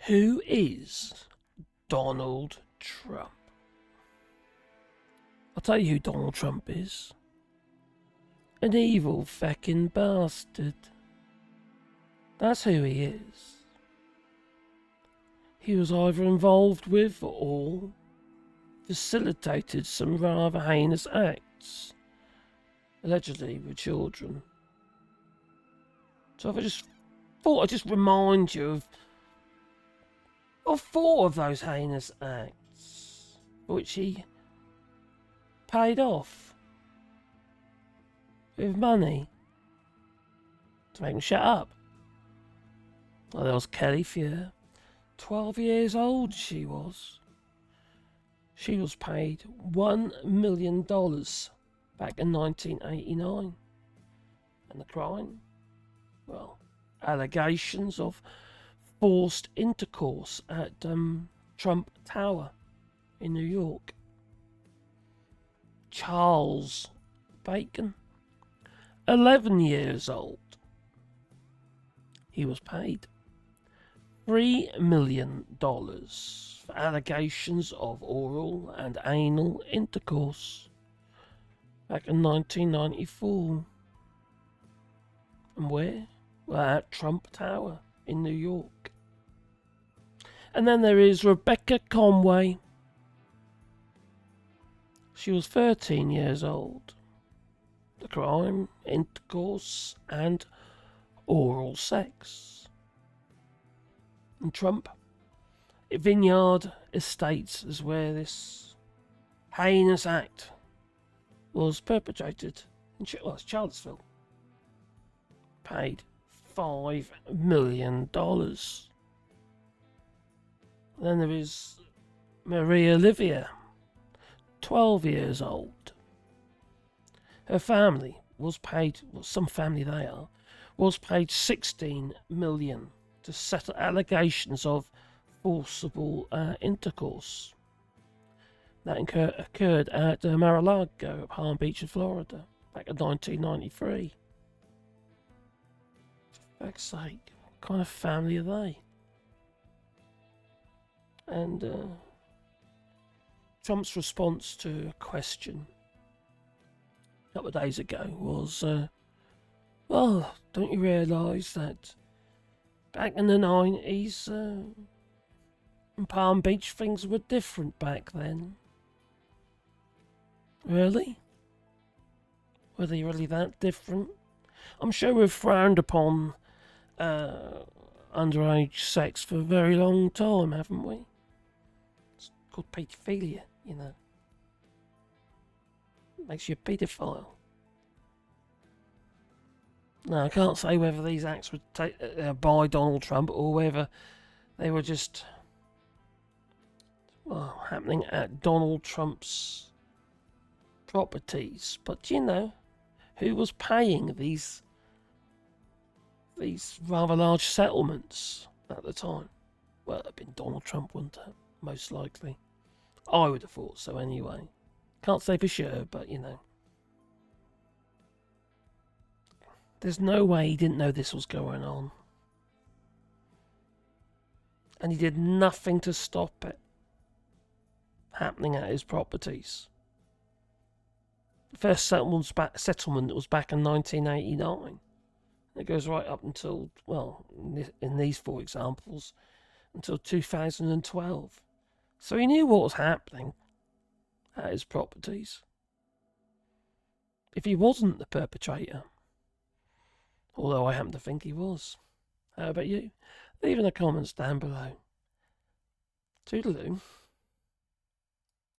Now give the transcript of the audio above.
Who is Donald Trump? I'll tell you who Donald Trump is. An evil feckin' bastard. That's who he is. He was either involved with or facilitated some rather heinous acts, allegedly with children. So I thought I'd just remind you of 4 of those heinous acts, for which he paid off with money to make him shut up. Well, there was Kelly Fear, 12 years old she was. She was paid $1 million back in 1989. And the crime? Well, allegations of forced intercourse at Trump Tower in New York. Charles Bacon, 11 years old. He was paid $3 million for allegations of oral and anal intercourse back in 1994. And where? Well, at Trump Tower in New York. And then there is Rebecca Conway. She was 13 years old. The crime, intercourse, and oral sex. And Trump Vineyard Estates is where this heinous act was perpetrated. Well, it's Charlottesville. Paid $5 million. Then there is Maria Olivia, 12 years old. Her family was paid, well, some family they are, was paid $16 million to settle allegations of forcible intercourse. That occurred at Mar-a-Lago at Palm Beach in Florida back in 1993. For fuck's sake, what kind of family are they? And Trump's response to a question a couple of days ago was, well, don't you realise that back in the 90s, in Palm Beach, things were different back then? Really? Were they really that different? I'm sure we've frowned upon underage sex for a very long time, haven't we? It's called paedophilia, you know. Makes you a paedophile. Now, I can't say whether these acts were by Donald Trump or whether they were just, well, happening at Donald Trump's properties. But, you know, who was paying these rather large settlements at the time? Well, it'd have been Donald Trump, wouldn't it? Most likely. I would have thought so anyway. Can't say for sure, but, you know. There's no way he didn't know this was going on. And he did nothing to stop it happening at his properties. The first settlement was back in 1989. It goes right up until, well, in these 4 examples, until 2012. So he knew what was happening at his properties. If he wasn't the perpetrator, although I happen to think he was. How about you? Leave in the comments down below. Toodaloo.